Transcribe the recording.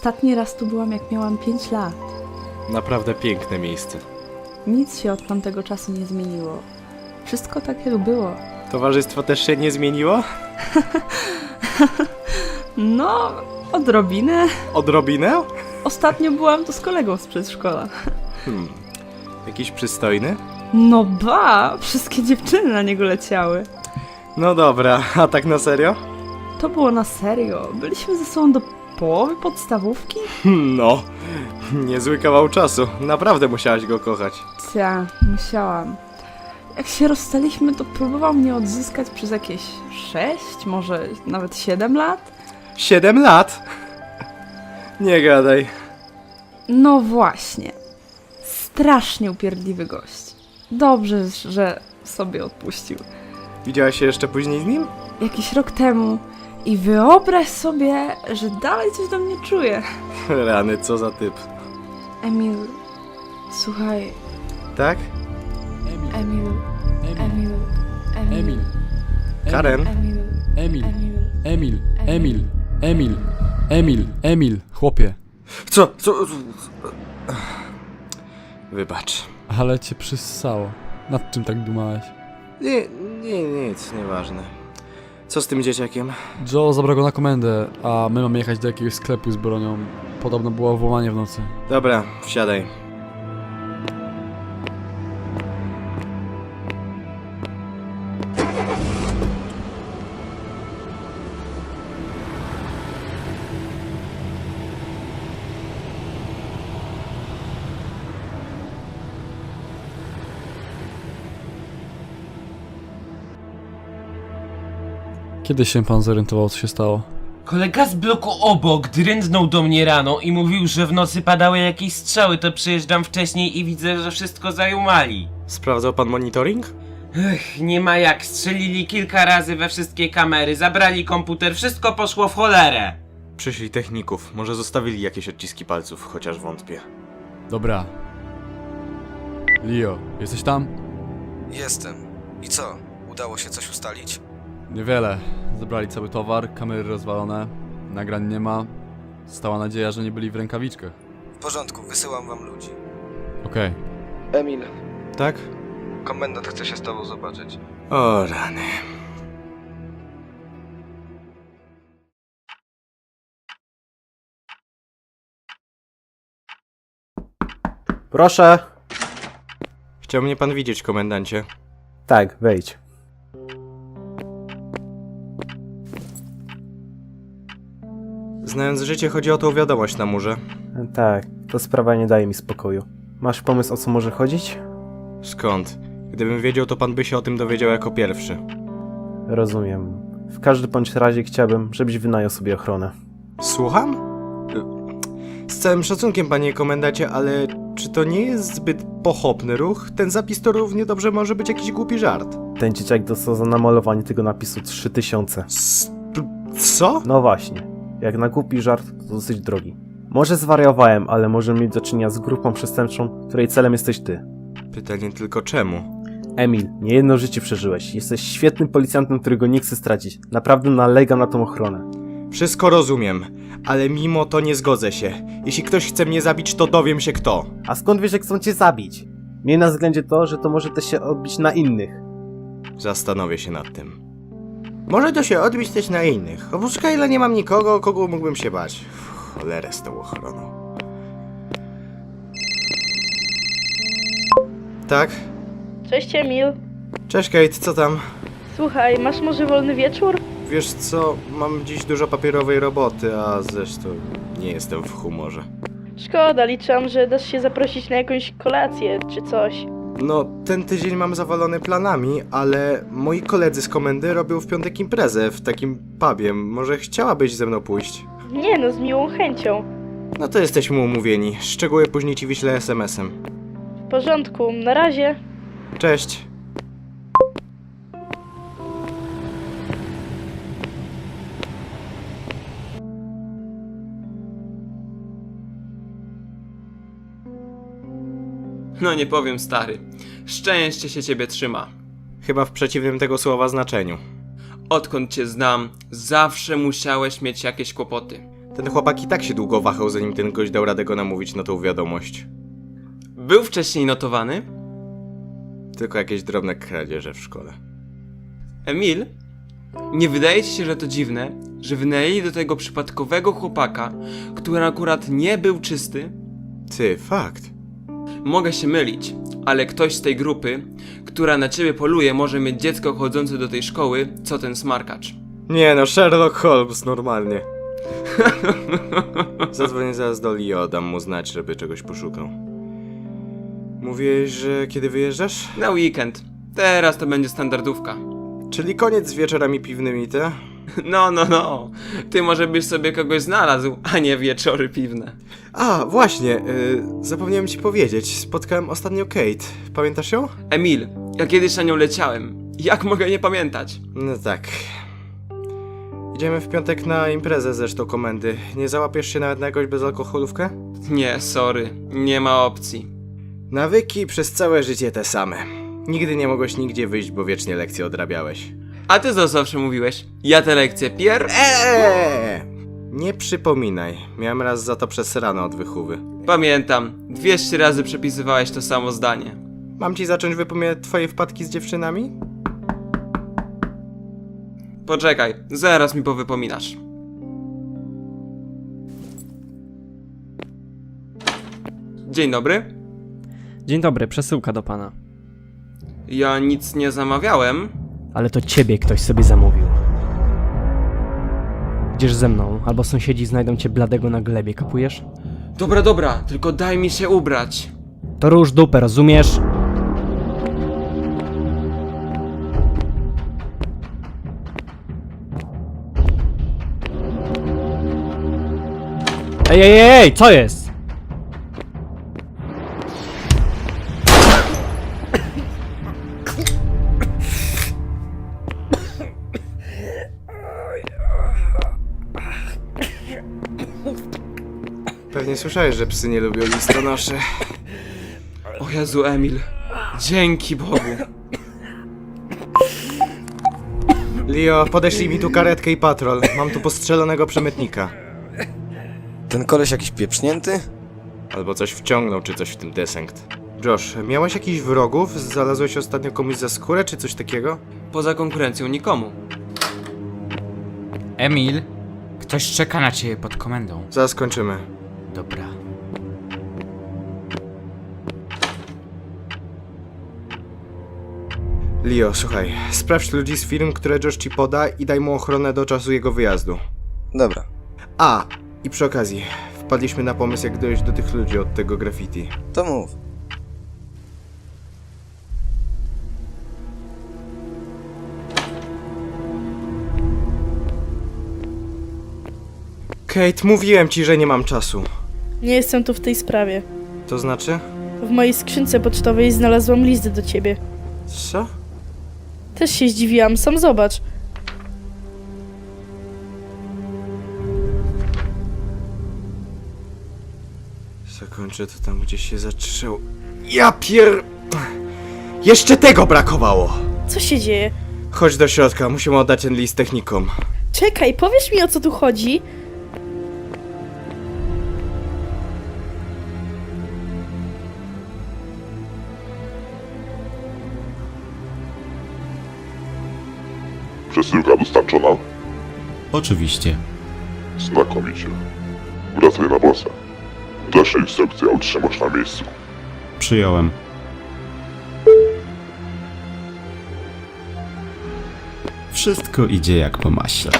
Ostatni raz tu byłam, jak miałam 5 lat. Naprawdę piękne miejsce. Nic się od tamtego czasu nie zmieniło. Wszystko tak jak było. Towarzystwo też się nie zmieniło? No, odrobinę. Odrobinę? Ostatnio byłam tu z kolegą z przedszkola. Jakiś przystojny? No ba, wszystkie dziewczyny na niego leciały. No dobra, a tak na serio? To było na serio. Byliśmy ze sobą do połowy podstawówki? No, niezły kawał czasu. Naprawdę musiałaś go kochać. Ja, musiałam. Jak się rozstaliśmy, to próbował mnie odzyskać przez jakieś 6, może nawet 7 lat. 7 lat? Nie gadaj. No właśnie. Strasznie upierdliwy gość. Dobrze, że sobie odpuścił. Widziałaś się jeszcze później z nim? Jakiś rok temu. I wyobraź sobie, że dalej coś do mnie czuje. Rany, co za typ. Emil, słuchaj, Tak? Emil. Karen? Emil, chłopie. Co? Wybacz. Ale cię przyssało. Nad czym tak dumałeś? Nic, nieważne. Co z tym dzieciakiem? Joe zabrał go na komendę, a my mamy jechać do jakiegoś sklepu z bronią. Podobno było włamanie w nocy. Dobra, wsiadaj. Kiedy się pan zorientował, co się stało? Kolega z bloku obok drędnął do mnie rano i mówił, że w nocy padały jakieś strzały, to przyjeżdżam wcześniej i widzę, że wszystko zajumali. Sprawdzał pan monitoring? Nie ma jak, strzelili kilka razy we wszystkie kamery, zabrali komputer, wszystko poszło w cholerę. Przyszli techników, może zostawili jakieś odciski palców, chociaż wątpię. Dobra. Leo, jesteś tam? Jestem. I co? Udało się coś ustalić? Niewiele. Zabrali cały towar, kamery rozwalone, nagrań nie ma. Została nadzieja, że nie byli w rękawiczkach. W porządku, wysyłam wam ludzi. Okej. Emil, Tak? komendant chce się z tobą zobaczyć. O rany. Proszę. Chciał mnie pan widzieć, komendancie. Tak, wejdź. Znając życie, chodzi o tą wiadomość na murze. Tak, to sprawa nie daje mi spokoju. Masz pomysł, o co może chodzić? Skąd? Gdybym wiedział, to pan by się o tym dowiedział jako pierwszy. Rozumiem. W każdym bądź razie chciałbym, żebyś wynajął sobie ochronę. Słucham? Z całym szacunkiem, panie komendacie, ale czy to nie jest zbyt pochopny ruch? Ten zapis to równie dobrze może być jakiś głupi żart. Ten dzieciak dostał za namalowanie tego napisu 3000. Co? No właśnie. Jak na głupi żart, to dosyć drogi. Może zwariowałem, ale możemy mieć do czynienia z grupą przestępczą, której celem jesteś ty. Pytanie tylko czemu? Emil, nie jedno życie przeżyłeś. Jesteś świetnym policjantem, którego nie chcę stracić. Naprawdę nalegam na tą ochronę. Wszystko rozumiem, ale mimo to nie zgodzę się. Jeśli ktoś chce mnie zabić, to dowiem się kto. A skąd wiesz, jak chcą cię zabić? Miej na względzie to, że to może też się odbić na innych. Zastanowię się nad tym. Może to się odbić też na innych. Oprócz Kyla nie mam nikogo, kogo mógłbym się bać. Cholerę z tą ochroną. Tak? Cześć Emil. Cześć Kate, co tam? Słuchaj, masz może wolny wieczór? Wiesz co, mam dziś dużo papierowej roboty, a zresztą nie jestem w humorze. Szkoda, liczyłam, że dasz się zaprosić na jakąś kolację czy coś. No, ten tydzień mam zawalony planami, ale moi koledzy z komendy robią w piątek imprezę w takim pubie. Może chciałabyś ze mną pójść? Nie no, z miłą chęcią. No to jesteśmy umówieni. Szczegóły później ci wyślę SMS-em. W porządku, na razie. Cześć. No nie powiem, stary. Szczęście się ciebie trzyma. Chyba w przeciwnym tego słowa znaczeniu. Odkąd cię znam, zawsze musiałeś mieć jakieś kłopoty. Ten chłopak i tak się długo wahał, zanim ten gość dał radę go namówić na tą wiadomość. Był wcześniej notowany? Tylko jakieś drobne kradzieże w szkole. Emil? Nie wydaje ci się, że to dziwne, że wynajęli do tego przypadkowego chłopaka, który akurat nie był czysty? Ty, fakt. Mogę się mylić, ale ktoś z tej grupy, która na ciebie poluje, może mieć dziecko chodzące do tej szkoły, co ten smarkacz. Nie no, Sherlock Holmes, normalnie. Zadzwonię zaraz do Leo, dam mu znać, żeby czegoś poszukał. Mówiłeś, że kiedy wyjeżdżasz? Na weekend. Teraz to będzie standardówka. Czyli koniec z wieczorami piwnymi, te? No. Ty może byś sobie kogoś znalazł, a nie wieczory piwne. A, właśnie, zapomniałem ci powiedzieć. Spotkałem ostatnio Kate. Pamiętasz ją? Emil, ja kiedyś na nią leciałem. Jak mogę nie pamiętać? No tak. Idziemy w piątek na imprezę zresztą komendy. Nie załapiesz się nawet na jakąś bezalkoholówkę? Nie, sorry. Nie ma opcji. Nawyki przez całe życie te same. Nigdy nie mogłeś nigdzie wyjść, bo wiecznie lekcje odrabiałeś. A ty co zawsze mówiłeś? Ja te lekcje Nie przypominaj. Miałem raz za to przesrane od wychówy. Pamiętam. 200 razy przepisywałeś to samo zdanie. Mam ci zacząć wypominać twoje wpadki z dziewczynami? Poczekaj, zaraz mi powypominasz. Dzień dobry. Dzień dobry, przesyłka do pana. Ja nic nie zamawiałem. Ale to ciebie ktoś sobie zamówił. Idziesz ze mną, albo sąsiedzi znajdą cię bladego na glebie, kapujesz? Dobra, tylko daj mi się ubrać. To rusz dupę, rozumiesz? Ej, co jest? Pewnie słyszałeś, że psy nie lubią listonoszy. O Jezu, Emil. Dzięki Bogu. Leo, podeślij mi tu karetkę i patrol. Mam tu postrzelonego przemytnika. Ten koleś jakiś pieprznięty? Albo coś wciągnął, czy coś w tym desynkt. Josh, miałeś jakichś wrogów? Znalazłeś ostatnio komuś za skórę, czy coś takiego? Poza konkurencją nikomu. Emil, ktoś czeka na ciebie pod komendą. Zaraz kończymy. Dobra. Leo, słuchaj, sprawdź ludzi z firm, które Josh ci poda i daj mu ochronę do czasu jego wyjazdu. Dobra. A, i przy okazji, wpadliśmy na pomysł, jak dojść do tych ludzi od tego graffiti. To mów. Kate, mówiłem ci, że nie mam czasu. Nie jestem tu w tej sprawie. To znaczy? W mojej skrzynce pocztowej znalazłam list do ciebie. Co? Też się zdziwiłam, sam zobacz. Zakończę to tam, gdzie się zaczął. Ja pier... Jeszcze tego brakowało! Co się dzieje? Chodź do środka, musimy oddać ten list technikom. Czekaj, powiesz mi, o co tu chodzi? Przesyłka dostarczona? Oczywiście. Znakomicie. Wracaj na bossa. Dalsze instrukcje otrzymasz na miejscu. Przyjąłem. Wszystko idzie jak po maśle.